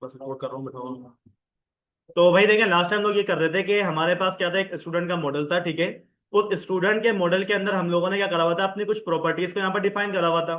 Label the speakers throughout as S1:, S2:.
S1: बस रिकॉर्ड कर रहा हूँ, बैठा। तो भाई देखिए, लास्ट टाइम लोग ये कर रहे थे कि हमारे पास क्या था, एक स्टूडेंट का मॉडल था, ठीक है। उस स्टूडेंट के मॉडल के अंदर हम लोगों ने क्या करा हुआ था, अपनी कुछ प्रॉपर्टीज को यहाँ पर डिफाइन करा हुआ था।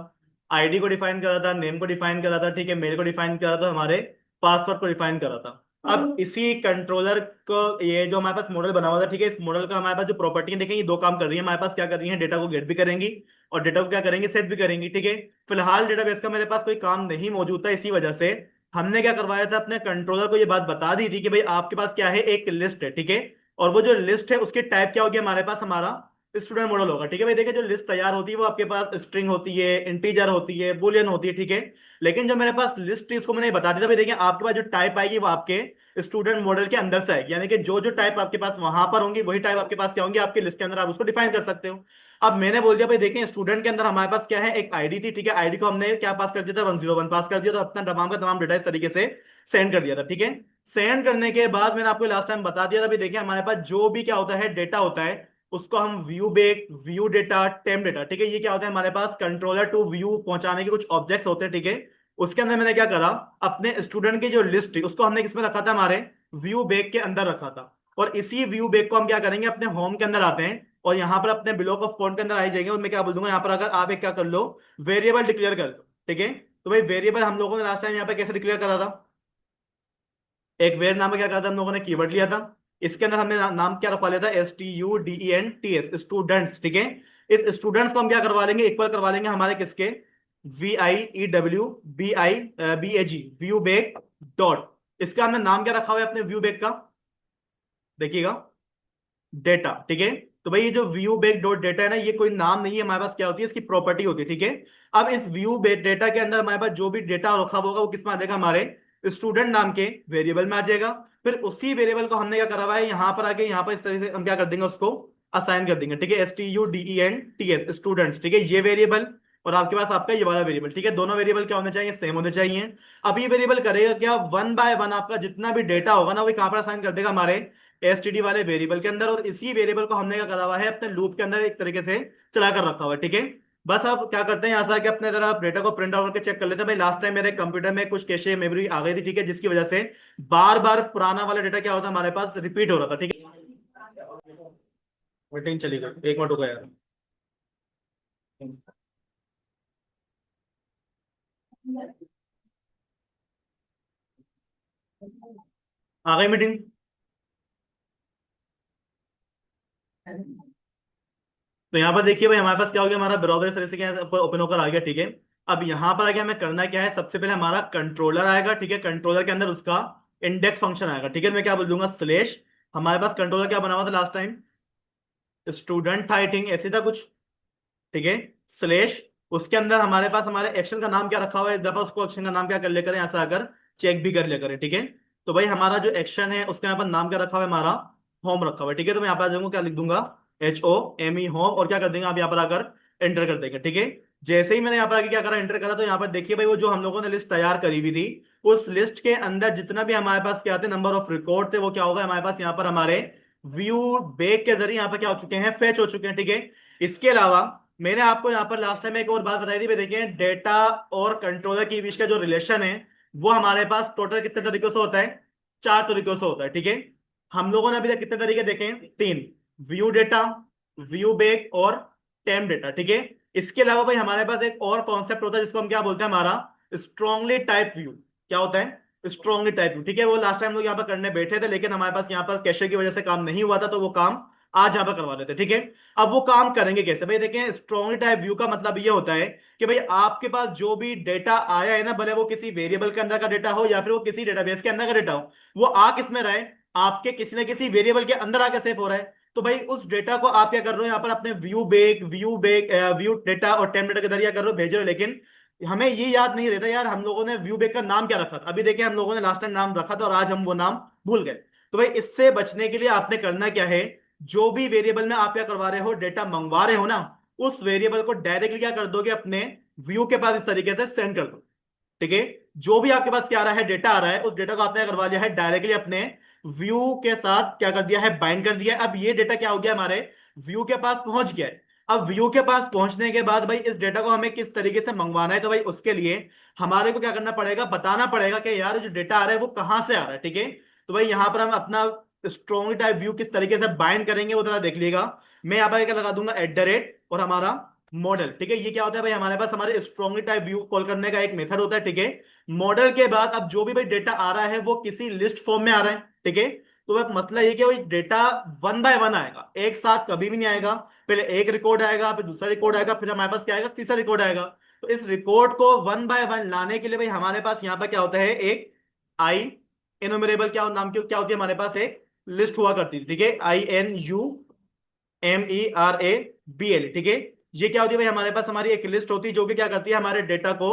S1: आईडी को डिफाइन करा था, नेम को डिफाइन करा था, ठीक है, मेल को डिफाइन करा था, हमारे पासवर्ड को डिफाइन करा था। अब इसी कंट्रोलर को, ये जो हमारे पास मॉडल बना हुआ था, ठीक है, इस मॉडल का हमारे पास जो प्रॉपर्टी देखेंगे, ये दो काम कर रही है हमारे पास। क्या कर रही है, डेटा को गेट भी करेंगी और डेटा को क्या करेंगे, सेट भी करेंगी, ठीक है। फिलहाल डेटाबेस का मेरे पास कोई काम नहीं मौजूद था, इसी वजह से हमने क्या करवाया था, अपने कंट्रोलर को ये बात बता दी थी कि भाई आपके पास क्या है, एक लिस्ट है, ठीक है। और वो जो लिस्ट है उसके टाइप क्या होगी, हमारे पास हमारा स्टूडेंट मॉडल होगा, ठीक है भाई। देखिए, जो लिस्ट तैयार होती है वो आपके पास स्ट्रिंग होती है, इंटीजर होती है, बुलियन होती है, ठीक है। लेकिन जो मेरे पास लिस्ट है उसको मैंने बता दिया था भाई, देखिए आपके पास जो टाइप आएगी वो आपके स्टूडेंट मॉडल के अंदर से आएगी, यानी कि जो जो टाइप आपके पास वहां पर होंगी वही टाइप आपके पास क्या होंगी, आपके लिस्ट के अंदर आप उसको डिफाइन कर सकते हो। अब मैंने बोल दिया भाई, देखें स्टूडेंट के अंदर हमारे पास क्या है, एक आईडी थी, ठीक है। आईडी को हमने क्या पास कर दिया था, 101 पास कर दिया, तो अपना तमाम का तमाम डेटा इस तरीके से सेंड कर दिया था, ठीक है। सेंड करने के बाद मैंने आपको लास्ट टाइम बता दिया था भाई, देखिए हमारे पास जो भी क्या होता है, डेटा होता है, उसको हम व्यू बेक, व्यू डेटा, टेम डेटा, ठीक है, ये क्या होता है हमारे पास, कंट्रोलर टू व्यू पहुंचाने के कुछ ऑब्जेक्ट्स होते हैं, ठीक है। उसके अंदर मैंने क्या करा, अपने स्टूडेंट की जो लिस्ट थी उसको हमने किसमें रखा था, हमारे व्यू बेक के अंदर रखा था। और इसी व्यू बेक को हम क्या करेंगे, अपने होम के अंदर आते हैं और यहाँ पर अपने ब्लॉक ऑफ कोड के अंदर आई जाएंगे। और मैं क्या बोल दूंगा यहाँ पर, अगर आप एक क्या कर लो, वेरिएबल डिक्लेयर कर लो, ठीक है। तो भाई वेरिएबल हम लोगों ने लास्ट टाइम यहाँ पे कैसे डिक्लेयर करा था, एक वेर नाम का क्या करा था हम लोगों ने, कीवर्ड लिया था। इसके अंदर हमने नाम क्या रखवा लिया था, STUDENTS, स्टूडेंट्स, ठीक है। इस स्टूडेंट्स को हम क्या करवा लेंगे, इक्वल करवा लेंगे हमारे किसके, VIEWBI BAG, view bake dot. इसका हमने नाम क्या रखा हुआ है अपने व्यू बेक का, देखिएगा, डेटा, ठीक है। तो भाई ये जो व्यू बेक डॉट डेटा है ना, ये कोई नाम नहीं है हमारे पास, क्या होती है, इसकी प्रॉपर्टी होती है, ठीक है। अब इस व्यू बेक डेटा के अंदर हमारे पास जो भी डेटा रखा होगा वो किस में आ जाएगा, हमारे स्टूडेंट नाम के वेरिएबल में आ जाएगा। फिर उसी वेरिएबल को हमने क्या करा हुआ है, यहाँ पर आके यहाँ पर इस तरह से हम क्या कर देंगे, उसको असाइन कर देंगे, ठीक है। STUDENTS, स्टूडेंट्स, ठीक है, ये वेरिएबल। और आपके पास आपका ये वाला वेरिएबल, ठीक है, दोनों वेरिएबल क्या होने चाहिए, सेम होने चाहिए। अब ये वेरिएबल करेगा क्या, वन बाय वन आपका जितना भी डेटा होगा ना, वो कहाँ पर असाइन कर देगा, हमारे STD वाले वेरिएबल के अंदर। और इसी वेरिएबल को हमने क्या करा हुआ है, अपने लूप के अंदर एक तरीके से चला कर रखा हुआ है, ठीक है। बस अब क्या करते हैं, यहाँ से आके अपने जरा डेटा को प्रिंट आउट करके चेक कर लेते हैं। भाई लास्ट टाइम मेरे कंप्यूटर में कुछ कैशे मेमोरी आ गई थी, ठीक है, जिसकी वजह से बार बार पुराना वाला डेटा क्या होता है हमारे पास, रिपीट हो रहा था, ठीक है। मीटिंग चली गई, एक मिनट रुको यार। आ गई मीटिंग। तो यहाँ पर देखिए भाई, हमारे पास क्या हो गया, हमारा ब्राउजर इस तरह से क्या ओपन होकर आ गया, ठीक है। अब यहाँ पर आगे हमें करना क्या है, सबसे पहले हमारा कंट्रोलर आएगा, ठीक है। कंट्रोलर के अंदर उसका इंडेक्स फंक्शन आएगा, ठीक है। मैं क्या बोल दूंगा, स्लेश, हमारे पास कंट्रोलर क्या बना हुआ था लास्ट टाइम, स्टूडेंट था, आई थिंक ऐसे था कुछ, ठीक है। स्लेश, उसके अंदर हमारे पास हमारे एक्शन का नाम क्या रखा हुआ है, इस दफा उसको एक्शन का नाम क्या कर लिया करें, ऐसा अगर चेक भी कर लिया करें, ठीक है। तो भाई हमारा जो एक्शन है उसके यहाँ पर नाम क्या रखा हुआ है, हमारा होम रखा हुआ है, ठीक है। तो मैं यहाँ पर आ जाऊंगा, क्या लिख दूंगा, HOME, होम, और क्या कर देंगे आप यहाँ पर आकर एंटर कर देंगे, ठीक है। जैसे ही मैंने यहाँ पर आगे क्या करा, एंटर करा, तो यहाँ पर देखिए भाई, वो जो हम लोगों ने लिस्ट तैयार करी हुई थी, उस लिस्ट के अंदर जितना भी हमारे पास क्या थे, नंबर ऑफ रिकॉर्ड थे, वो क्या होगा हमारे पास यहाँ पर हमारे व्यू बेक के जरिए यहाँ पर क्या हो चुके हैं, फेच हो चुके हैं, ठीक है। इसके अलावा मैंने आपको यहाँ पर लास्ट टाइम एक और बात बताई थी भाई, देखिए डेटा और कंट्रोलर के बीच का जो रिलेशन है, वो हमारे पास टोटल कितने तरीकों से होता है, चार तरीकों से होता है, ठीक है। हम लोगों ने अभी तक कितने तरीके देखे हैं, तीन, व्यू डेटा, व्यू बेक और टेम डेटा, ठीक है। इसके अलावा भाई हमारे पास एक और कॉन्सेप्ट होता है जिसको हम क्या बोलते हैं, हमारा स्ट्रांगली टाइप व्यू। क्या होता है, स्ट्रांगली टाइप व्यू, ठीक है। वो लास्ट टाइम लोग यहाँ पर करने बैठे थे, लेकिन हमारे पास यहाँ पर कैशे की वजह से काम नहीं हुआ था, तो वो काम आज यहाँ पर करवा लेते, ठीक है। अब वो काम करेंगे कैसे भाई, देखें स्ट्रांगली टाइप व्यू का मतलब ये होता है कि भाई आपके पास जो भी डेटा आया है ना, भले वो किसी वेरिएबल के अंदर का डेटा हो या फिर वो किसी डेटाबेस के अंदर का डेटा हो, वो आ किस में रहे, आपके किसी ना किसी वेरिएबल के अंदर आके सेव हो रहा है। तो भाई उस डेटा को आप क्या कर रहे हो, यहाँ पर अपने व्यू डेटा और टेम डेटा के जरिए कर रहे हो, भेज रहे हो। लेकिन हमें ये याद नहीं रहता यार, हम लोगों ने व्यू बेक का नाम क्या रखा था। अभी देखिए, हम लोगों ने लास्ट टाइम नाम रखा था और आज हम वो नाम भूल गए। तो भाई इससे बचने के लिए आपने करना क्या है, जो भी वेरिएबल में आप क्या करवा रहे हो, डेटा मंगवा रहे हो ना, उस वेरिएबल को डायरेक्टली क्या कर दोगे, अपने व्यू के पास इस तरीके से सेंड कर दो, ठीक है। जो भी आपके पास क्या आ रहा है, डेटा आ रहा है, उस डेटा को आपने करवा लिया है डायरेक्टली अपने व्यू के साथ क्या कर दिया है, बाइंड कर दिया है। अब ये डेटा क्या हो गया, हमारे व्यू के पास पहुंच गया है। अब व्यू के पास पहुंचने के बाद भाई इस डेटा को हमें किस तरीके से मंगवाना है, तो भाई उसके लिए हमारे को क्या करना पड़ेगा, बताना पड़ेगा कि यार जो डेटा आ रहा है वो कहाँ से आ रहा है। ठीक है, तो भाई यहाँ पर हम अपना स्ट्रॉन्ग टाइप व्यू किस तरीके से बाइंड करेंगे वो थोड़ा देख लीजिएगा। मैं यहाँ पर क्या लगा दूंगा, @ और हमारा मॉडल। ठीक है, ये क्या होता है भाई, हमारे पास हमारे स्ट्रॉन्ग टाइप व्यू कॉल करने का एक मेथड होता है। ठीक है, मॉडल के बाद अब जो भी भाई डेटा आ रहा है वो किसी लिस्ट फॉर्म में आ रहा है। ठीक है, तो भाई मसला ये कि भाई डेटा वन बाय वन आएगा, एक साथ कभी भी नहीं आएगा। पहले एक रिकॉर्ड आएगा, फिर दूसरा रिकॉर्ड आएगा, फिर हमारे पास क्या आएगा, तीसरा रिकॉर्ड आएगा। तो इस रिकॉर्ड को वन बाय वन लाने के लिए भाई हमारे पास यहाँ पर क्या होता है, एक आई इनुमरेबल क्या नाम की क्या होती है हमारे पास, एक लिस्ट हुआ करती थी। ठीक है, INUMERABL। ठीक है, ये क्या होती है भाई, हमारे पास हमारी एक लिस्ट होती है जो कि क्या करती है, हमारे डेटा को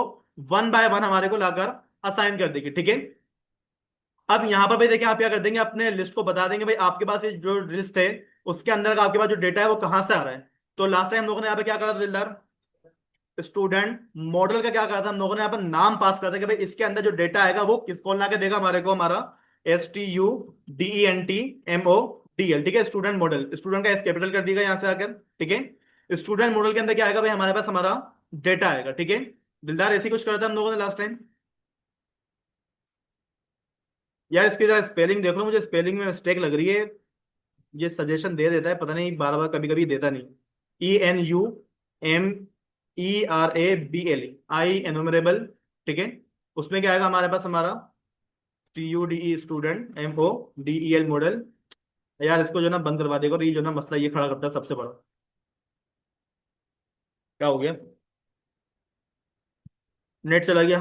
S1: वन बाय वन हमारे को लाकर असाइन कर देगी। ठीक है, अब यहां पर भाई देखिए आप क्या कर देंगे, अपने लिस्ट को बता देंगे भाई आपके पास ये जो लिस्ट है उसके अंदर का आपके पास जो डेटा है वो कहां से आ रहा है। तो लास्ट टाइम हम लोगों ने यहाँ पे क्या करा था दिलदार, स्टूडेंट मॉडल का क्या करा था, हम लोगों ने यहाँ पर नाम पास करता कि भाई इसके अंदर जो डेटा आएगा वो किस कौन ला के देगा हमारे को, हमारा STUDENTMODL। ठीक है, स्टूडेंट मॉडल, स्टूडेंट का एस कैपिटल कर दिएगा यहाँ से आकर। ठीक है, स्टूडेंट मॉडल के अंदर क्या आएगा भाई, हमारे पास हमारा डेटा आएगा। ठीक है, दिलदार ऐसे ही कुछ करा था हम लोगों ने लास्ट टाइम। यार इसकी जरा स्पेलिंग देख लो, मुझे स्पेलिंग में मिस्टेक लग रही है। ये सजेशन दे देता है, पता नहीं बार बार कभी कभी देता नहीं। INUMERABL, आई एनुमरेबल। ठीक है, उसमें क्या आएगा हमारे पास, हमारा TUDE स्टूडेंट, MODEL मॉडल। यार इसको जो ना बंद करवा देगा, और ये जो ना मसला ये खड़ा करता है सबसे बड़ा। क्या हो गया, नेट चला गया।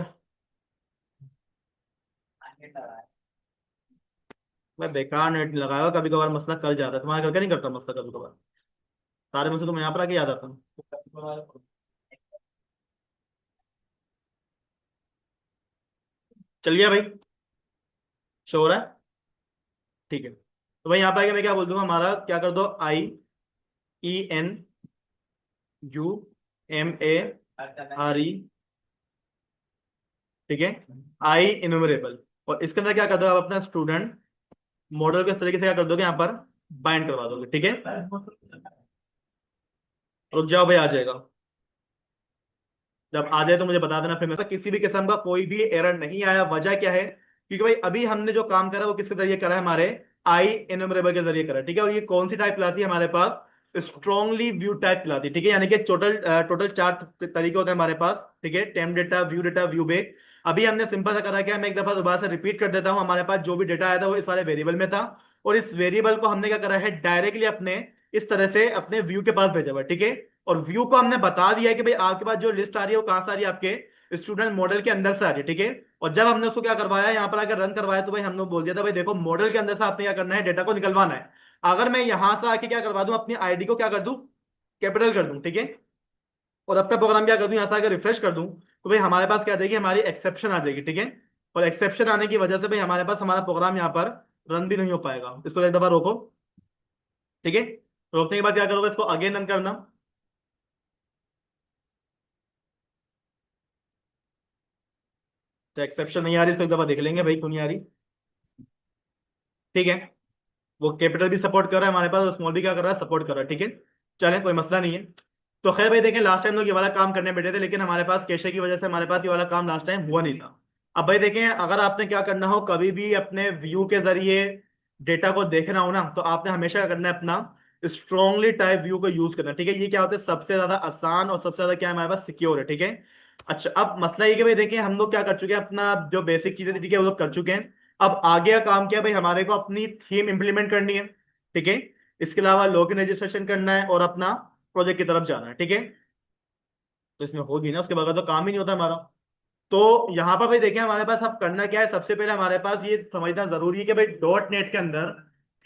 S1: मैं बेकार नेट लगाया, कभी कभार मसला कर जाता है, तुम्हारे करके नहीं करता मसला कभी कभार, सारे में से तुम यहाँ पर आके याद आता हूँ। चल गया भाई, शो हो रहा है। ठीक है, तो भाई यहाँ पे आके मैं क्या बोल दूंगा, हमारा क्या कर दो, IENUMARE। ठीक है, आई इनुमरेबल। और इसके अंदर क्या कर दो आप, अपना स्टूडेंट मॉडल को इस तरीके से क्या कर दोगे, यहाँ पर बाइंड करवा दोगे। ठीक है, रुक जाओ भाई, आ जाएगा। जब आ जाए तो मुझे बता देना, फिर मैं किसी भी किस्म का कोई भी एरर नहीं आया। वजह क्या है, क्योंकि भाई अभी हमने जो काम करा वो किसके जरिए करा है, हमारे आई इनुमरेबल के जरिए करा है। ठीक है, और ये कौन सी टाइप लाती है हमारे पास, स्ट्रॉन्गली व्यू टाइप लाती है। ठीक है, यानी कि टोटल टोटल चार तरीके होते हैं हमारे पास। ठीक है, टेम डेटा, व्यू बेक। अभी हमने सिंपल सा करा क्या, मैं एक दफा दोबारा से रिपीट कर देता हूँ। हमारे पास जो भी डेटा आया था वो इस वाले वेरिएबल में था, और इस वेरिएबल को हमने क्या करा है, डायरेक्टली अपने इस तरह से अपने व्यू के पास भेजा हुआ है। ठीक है, और व्यू को हमने बता दिया है कि भाई आपके पास जो लिस्ट आ रही है वो कहां से आ रही है, आपके स्टूडेंट मॉडल के अंदर से आ रही है। ठीक है, और जब हमने उसको क्या करवाया, यहाँ पर आकर रन करवाया, तो भाई हमने बोल दिया था भाई देखो मॉडल के अंदर से आपने क्या करना है, डेटा को निकलवाना है। अगर मैं यहां से आके क्या करवा दूं, अपनी आईडी को क्या कर दूं, कैपिटल कर दूं। ठीक है, और अब का प्रोग्राम क्या कर दूं, यहाँ से आकर रिफ्रेश कर दूं, तो भाई हमारे पास क्या आ जाएगी, हमारी एक्सेप्शन आ जाएगी। ठीक है, और एक्सेप्शन आने की वजह से भाई हमारे पास हमारा प्रोग्राम यहाँ पर रन भी नहीं हो पाएगा। इसको एक दफा रोको। ठीक है, रोकने के बाद क्या करोगे, इसको अगेन रन करना। तो एक्सेप्शन नहीं आ रही, इसको एक दफा देख लेंगे भाई क्यों नहीं आ रही। ठीक है, वो कैपिटल भी सपोर्ट कर रहा है हमारे पास, और स्मॉल भी क्या कर रहा है, सपोर्ट कर रहा है। ठीक है, चलें कोई मसला नहीं है। तो खैर भाई देखें, लास्ट टाइम लोग ये वाला काम करने बैठे थे, लेकिन हमारे पास कैशे की वजह से हमारे पास ये वाला काम लास्ट टाइम हुआ नहीं था। अब भाई देखें, अगर आपने क्या करना हो, कभी भी अपने व्यू के जरिए डेटा को देखना हो ना, तो आपने हमेशा क्या करना है, अपना स्ट्रॉन्गली टाइप व्यू को यूज करना है। ठीक है, ये क्या होता है, सबसे ज्यादा आसान और सबसे ज्यादा क्या है हमारे पास, सिक्योर है। ठीक है, अच्छा अब मसला ये कि भाई देखिए हम लोग क्या कर चुके हैं, अपना जो बेसिक चीजें थी ठीक है वो लोग कर चुके हैं। अब आगे का काम क्या है भाई, हमारे को अपनी थीम इंप्लीमेंट करनी है। ठीक है, इसके अलावा लॉगिन रजिस्ट्रेशन करना है, और अपना प्रोजेक्ट की तरफ जाना है। ठीक है, तो इसमें होगी ना, उसके बगैर तो काम ही नहीं होता हमारा। तो यहाँ पर भाई देखिए हमारे पास अब करना क्या है, सबसे पहले हमारे पास ये समझना जरूरी है कि भाई डॉट नेट के अंदर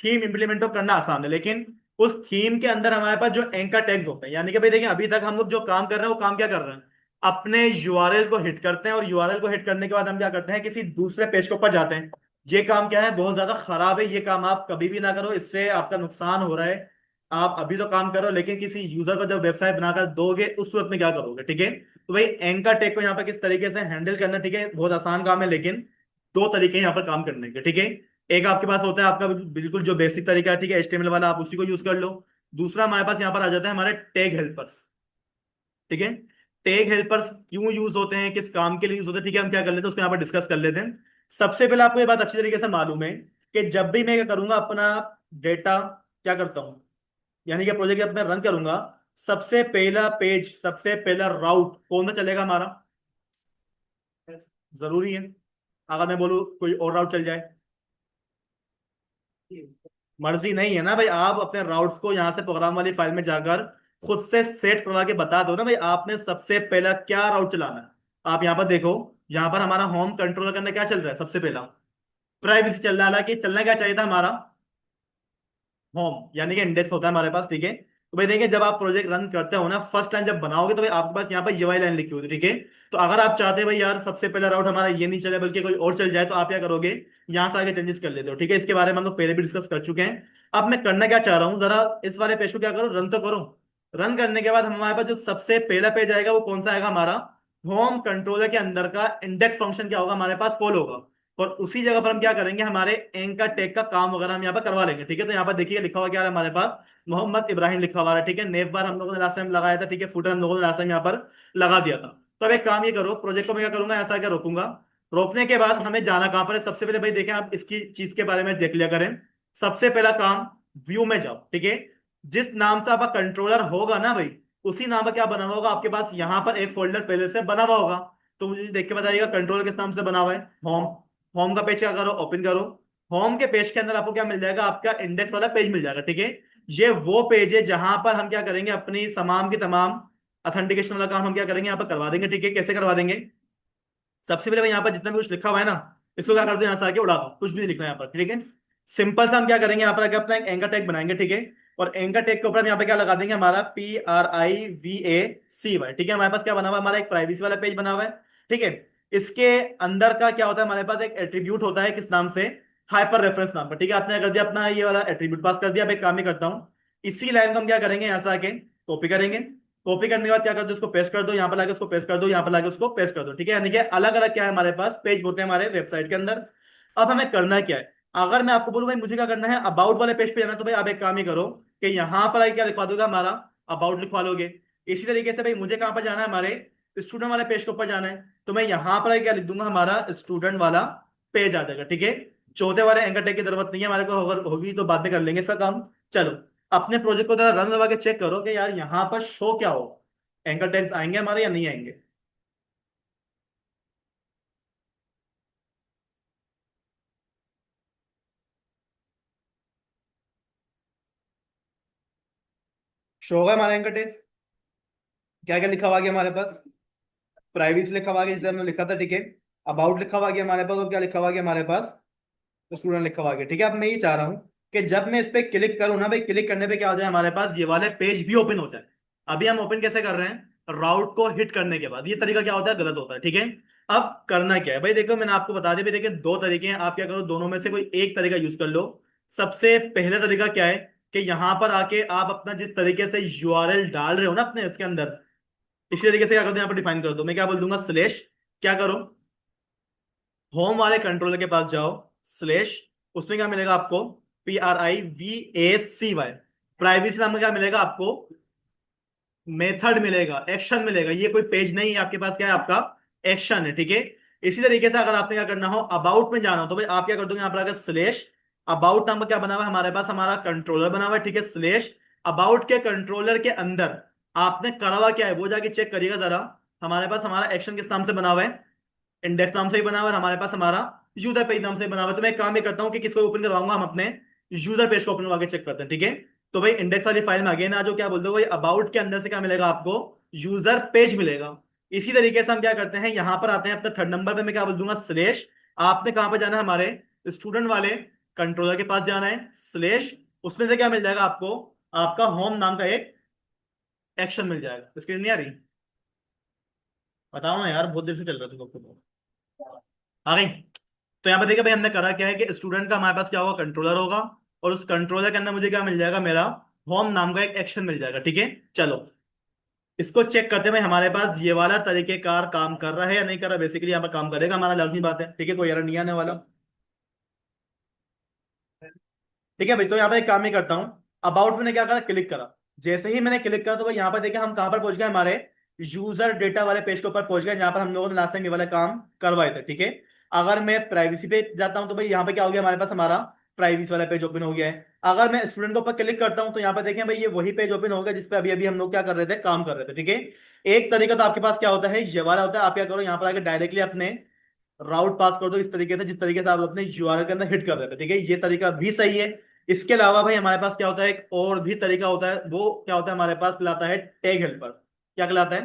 S1: थीम इंप्लीमेंट तो करना आसान है, लेकिन उस थीम के अंदर हमारे पास जो एंकर टैग्स होते हैं, यानी कि भाई देखिए अभी तक हम लोग जो काम कर रहे हैं वो काम क्या कर रहे हैं, अपने यूआरएल को हिट करते हैं, और यूआरएल को हिट करने के बाद हम क्या करते हैं, किसी दूसरे पेज के ऊपर जाते हैं। ये काम क्या है, बहुत ज्यादा खराब है। ये काम आप कभी भी ना करो, इससे आपका नुकसान हो रहा है। आप अभी तो काम करो, लेकिन किसी यूजर को जब वेबसाइट बनाकर दोगे उस वक्त में क्या करोगे। ठीक है, तो भाई एंकर टेक को यहाँ पर किस तरीके से हैंडल करना, ठीक है, बहुत आसान काम है, लेकिन दो तरीके हैं यहाँ पर काम करने के। ठीक है, एक आपके पास होता है आपका बिल्कुल जो बेसिक तरीका है, ठीक है, HTML वाला, आप उसी को यूज कर लो। दूसरा हमारे पास यहाँ पर आ जाता है हमारे टैग हेल्पर्स। ठीक है, टैग हेल्पर्स क्यों यूज होते हैं, किस काम के लिए यूज होते हैं, ठीक है, हम क्या कर लेते हैं उसको यहाँ पर डिस्कस कर लेते हैं। सबसे पहले आपको ये बात अच्छी तरीके से मालूम है कि जब भी मैं क्या करूंगा अपना डेटा क्या करता हूँ, यानी कि प्रोजेक्ट जब मैं रन करूंगा, सबसे पहला पेज, सबसे पहला राउट कौन सा चलेगा हमारा, जरूरी है। अगर मैं बोलूँ कोई और राउट चल जाए, मर्जी नहीं है ना भाई, आप अपने राउट्स को यहाँ से प्रोग्राम वाली फाइल में जाकर खुद से सेट करवा के बता दो ना भाई, आपने सबसे पहला क्या राउट चलाना है। आप यहाँ पर देखो, यहाँ पर हमारा होम कंट्रोलर के अंदर क्या चल रहा है, सबसे पहला प्राइवेसी चल रहा है, हालांकि चलना क्या चाहिए था हमारा होम, यानी कि इंडेक्स होता है हमारे पास। ठीक है, तो भाई देखिए जब आप प्रोजेक्ट रन करते हो ना, फर्स्ट टाइम जब बनाओगे तो भाई आपके पास यहाँ पर ये वाली लाइन लिखी होती है। ठीक है, तो अगर आप चाहते हैं भाई यार सबसे पहला राउट हमारा ये नहीं चले बल्कि कोई और चल जाए, तो आप क्या करोगे, यहाँ से आगे चेंजेस कर लेते हो। ठीक है, इसके बारे में हम लोग पहले भी डिस्कस कर चुके हैं। अब मैं करना क्या चाह रहा हूँ, जरा इस वाले पेज को क्या करो, रन तो करो। रन करने के बाद हमारे पास जो सबसे पहला पेज आएगा वो कौन सा आएगा, हमारा होम कंट्रोलर के अंदर का इंडेक्स फंक्शन क्या होगा हमारे पास, कॉल होगा। और उसी जगह पर हम क्या करेंगे, हमारे एंकर टैग का काम वगैरह हम यहाँ पर करवा लेंगे। ठीक है, तो यहाँ पर देखिए लिखा हुआ क्या है हमारे पास, मोहम्मद इब्राहिम लिखा हुआ है। ठीक है, नेम बार हम लोगों ने लास्ट टाइम लगाया था। ठीक है, फुटर हम लोगों ने लास्ट टाइम यहाँ पर लगा दिया था। तो अब एक काम ये करो, प्रोजेक्ट को मैं क्या करूंगा, ऐसा क्या रोकूंगा, रोकने के बाद हमें जाना कहां पर है, सबसे पहले भाई देखें आप इसकी चीज के बारे में देख लिया करें। सबसे पहला काम, व्यू में जाओ। ठीक है, जिस नाम से आपका कंट्रोलर होगा ना भाई, उसी नाम पर क्या बना हुआ होगा आपके पास, यहाँ पर एक फोल्डर पहले से बना हुआ होगा। तो मुझे देख के बताइएगा कंट्रोलर किस नाम से बना हुआ है, होम। होम का पेज क्या करो, ओपन करो। होम के पेज के अंदर आपको क्या मिल जाएगा, आपका इंडेक्स वाला पेज मिल जाएगा। ठीक है, ये वो पेज है जहां पर हम क्या करेंगे, अपनी तमाम की तमाम अथेंटिकेशन वाला काम हम क्या करेंगे, यहाँ पर करवा देंगे। ठीक है, कैसे करवा देंगे, सबसे पहले भाई यहाँ पर जितना भी कुछ लिखा हुआ है ना, इसको क्या कर दो यहाँ से आके उड़ा दो, कुछ भी नहीं लिखना है यहाँ पर। ठीक है, सिंपल सा हम क्या करेंगे, यहाँ पर आके अपना एक एंकर टैग बनाएंगे। ठीक है, और एंकर टैग के ऊपर हम यहाँ पे क्या लगा देंगे, हमारा PRIVACY। ठीक है, हमारे पास क्या बना हुआ है, हमारा एक प्राइवेसी वाला पेज बना हुआ है। ठीक है, इसके अंदर का क्या होता है, हमारे पास एक एट्रीब्यूट होता है, किस नाम से, हाइपर रेफरेंस नाम पर। ठीक है, आपने कर दिया अपना ये वाला एट्रीब्यूट पास कर दिया। अब एक काम ही करता हूँ, इसी लाइन को हम क्या करेंगे, यहाँ से आके कॉपी करेंगे। कॉपी करने के बाद क्या कर दो, उसको पेस्ट कर दो, यहाँ पर लाके उसको पेस्ट कर दो, यहाँ पर लाके उसको पेस्ट कर दो। ठीक है, यानी कि अलग अलग क्या है हमारे पास पेज होते हैं हमारे वेबसाइट के अंदर। अब हमें करना क्या है, अगर मैं आपको बोलूं भाई मुझे क्या करना है, अबाउट वाले पेज पे जाना, तो भाई आप एक काम ही करो कि यहाँ पर आके क्या लिखवा दोगे, हमारा अबाउट लिखवा लोगे। इसी तरीके से भाई मुझे कहाँ पर जाना है, हमारे स्टूडेंट वाले पेज के ऊपर जाना है, तो मैं यहाँ पर आके क्या लिख दूंगा, हमारा स्टूडेंट वाला पेज आ जाएगा। ठीक है, चौथे वाले एंकर टैग की जरूरत नहीं है हमारे को, अगर होगी तो बाद में कर लेंगे इसका काम। चलो, अपने प्रोजेक्ट को जरा रन लगा के चेक करो कि यार यहाँ पर शो क्या हो, एंकर टैग्स आएंगे हमारे या नहीं आएंगे। शो होगा हमारे एंकर टैग्स, क्या क्या लिखा हुआ है हमारे पास, प्राइवेसी लिखा हुआ है जैसे हमने लिखा था। ठीक है, अबाउट लिखा हुआ है हमारे पास, और क्या लिखा हुआ है हमारे पास, तो स्टूडेंट लिखा हुआ है। ठीक है, अब मैं ये चाह रहा हूँ कि जब मैं इस पे क्लिक करूँ ना भाई, क्लिक करने पे क्या हो जाए, हमारे पास ये वाले पेज भी ओपन हो जाए। अभी हम ओपन कैसे कर रहे हैं, राउट को हिट करने के बाद, ये तरीका क्या होता है, गलत होता है। ठीक है, अब करना क्या है भाई, देखो मैंने आपको बता दिया भाई, देखिए दो तरीके हैं, आप क्या करो दोनों में से कोई एक तरीका यूज कर लो। सबसे पहला तरीका क्या है कि यहाँ पर आके आप अपना जिस तरीके से यूआरएल डाल रहे हो ना अपने इसके अंदर, इसी तरीके से क्या कर दो, यहाँ पर डिफाइन कर दो। मैं क्या बोल दूंगा, स्लेश, क्या करो, होम वाले कंट्रोलर के पास जाओ, स्लेश, उसमें क्या मिलेगा आपको, PRIVACY, प्राइवेसी नाम का क्या मिलेगा आपको, मेथड मिलेगा, एक्शन मिलेगा। ये कोई पेज नहीं है आपके पास, क्या है आपका एक्शन है। ठीक है, इसी तरीके से अगर आपने क्या करना हो, अबाउट में जाना हो, तो भाई आप क्या कर दोगे, यहाँ पर आकर स्लेश, अबाउट नाम का क्या बना हुआ है हमारे पास, हमारा कंट्रोलर बना हुआ है। ठीक है, स्लेश, अबाउट के कंट्रोलर के अंदर आपने करा हुआ क्या है वो जाके चेक करिएगा जरा। हमारे पास हमारा एक्शन किस नाम से बना हुआ है, इंडेक्स नाम से ही बना हुआ है, और हमारे पास हमारा यूजर पेज नाम से ही बना हुआ है। तो मैं एक काम ये करता हूँ कि किसको ओपन करवाऊंगा, हम अपने यूजर पेज को ओपन करवा के चेक करते हैं। ठीक है, तो भाई इंडेक्स वाली फाइल में अगेन आ जाओ, क्या बोलते हो भाई, अबाउट के अंदर से क्या मिलेगा आपको, यूजर पेज मिलेगा। इसी तरीके से हम क्या करते हैं, यहां पर आते हैं अपने थर्ड नंबर पे, मैं क्या बोल दूंगा, स्लेश, आपने कहां पर जाना है, हमारे स्टूडेंट वाले कंट्रोलर के पास जाना है, स्लेश, उसमें से क्या मिल जाएगा आपको, आपका होम नाम का एक एक्शन मिल जाएगा। स्क्रीन नहीं आ रही, बताओ ना यार, बहुत देर से चल रहा था तो आ गई। तो यहाँ पे देखिए भाई हमने करा क्या है कि स्टूडेंट का हमारे पास क्या होगा, कंट्रोलर होगा, और उस कंट्रोलर के अंदर मुझे क्या मिल जाएगा, मेरा होम नाम का एक एक्शन मिल जाएगा। ठीक है, चलो इसको चेक करते हैं भाई, हमारे पास ये वाला तरीकेकार काम कर रहा है या नहीं कर रहा। बेसिकली यहाँ पर काम करेगा हमारा, लाजमी बात है। ठीक है, कोई एरर नहीं आने वाला। ठीक है भाई, तो यहाँ पे एक काम ही करता हूँ, अबाउट मैंने क्या करा, क्लिक करा। जैसे ही मैंने क्लिक करा तो भाई यहाँ पर देखिए हम कहाँ पर पहुंच गए, हमारे यूजर डेटा वाले पेज के ऊपर पहुंच गए, जहां पर हम लोगों ने लास्ट टाइम ये वाला काम करवाए थे, ठीक है। अगर मैं प्राइवेसी पे जाता हूँ तो भाई यहाँ पे क्या हो गया, हमारे पास हमारा प्राइवेसी वाला पेज ओपन हो गया है। अगर मैं स्टूडेंट के ऊपर क्लिक करता हूँ तो यहाँ पे देखें भाई ये वही पेज ओपन हो गया जिसपे अभी अभी हम लोग क्या कर रहे थे, काम कर रहे थे, ठीक है। एक तरीका तो आपके पास क्या होता है, ये वाला होता है। आप क्या करो, यहाँ पर आके डायरेक्टली अपने राउट पास कर दो इस तरीके से जिस तरीके से आप अपने यूआरएल के अंदर हिट कर रहे थे, ठीक है। ये तरीका भी सही है। इसके अलावा भाई हमारे पास क्या होता है, एक और भी तरीका होता है। वो क्या होता है, हमारे पास कहलाता है टैग हेल्पर। क्या कहलाता है,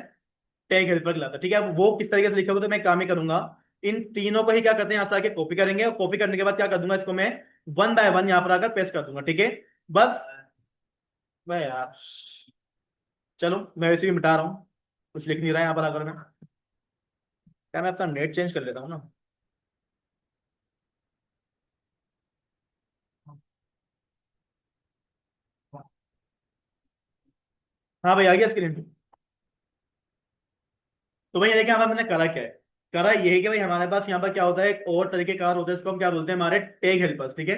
S1: टैग हेल्पर कहलाता है, ठीक है। अब वो किस तरीके से लिखोगे तो मैं काम ही करूंगा, इन तीनों को ही क्या करते हैं, यहाँ से आके कॉपी करेंगे, और कॉपी करने के बाद क्या कर दूंगा, इसको मैं वन बाय वन यहाँ पर आकर पेस्ट कर दूंगा, ठीक है। बस भाई यार, चलो मैं वैसे भी मिटा रहा हूँ, कुछ लिख नहीं रहा है यहाँ पर आकर मैं। क्या मैं अपना नेट चेंज कर लेता हूँ ना। हाँ भाई आ गया स्क्रीन। तो भाई ये देखिए यहाँ पर मैंने करा क्या है, करा ये है कि भाई हमारे पास यहाँ पर क्या होता है, एक और तरीके कार होता है, इसको हम क्या बोलते हैं, हमारे टैग हेल्पर्स, ठीक है।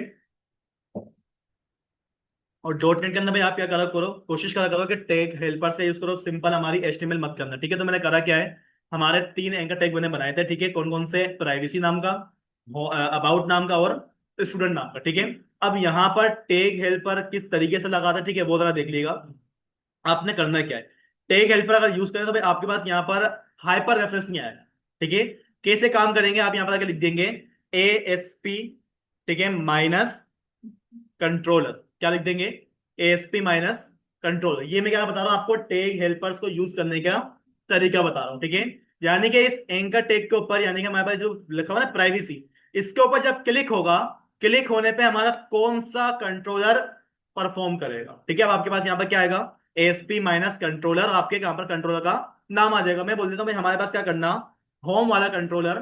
S1: और डॉट नेट के अंदर भाई आप क्या करा करो, कोशिश करा करो कि टैग हेल्पर्स का यूज करो, सिंपल हमारी एचटीएमएल मत करना, ठीक है। तो मैंने करा क्या है, हमारे तीन एंकर टैग मैंने बनाए थे, ठीक है। कौन कौन से, प्राइवेसी नाम का, अबाउट नाम का और स्टूडेंट नाम का, ठीक है। अब यहाँ पर टैग हेल्पर किस तरीके से लगाता है, ठीक है, वो जरा देख लीजिएगा। आपने करना क्या है, टैग हेल्पर अगर यूज करें तो भाई आपके पास यहाँ पर हाइपर रेफरेंस नहीं आएगा, ठीक है। कैसे काम करेंगे, आप यहाँ पर आके लिख देंगे एएसपी, ठीक है, माइनस कंट्रोलर। क्या लिख देंगे, एएसपी माइनस कंट्रोलर। ये मैं क्या बता रहा हूँ आपको, टैग हेल्पर्स को यूज करने का तरीका बता रहा हूँ, ठीक है। यानी कि इस एंकर टैग के ऊपर, यानी कि हमारे पास जो लिखा हुआ ना प्राइवेसी, इसके ऊपर जब क्लिक होगा, क्लिक होने पे हमारा कौन सा कंट्रोलर परफॉर्म करेगा, ठीक है। अब आपके पास यहाँ पर क्या आएगा, एएसपी माइनस कंट्रोलर, आपके यहाँ पर कंट्रोलर का नाम आ जाएगा। मैं बोल देता हूँ भाई हमारे पास क्या करना, होम वाला कंट्रोलर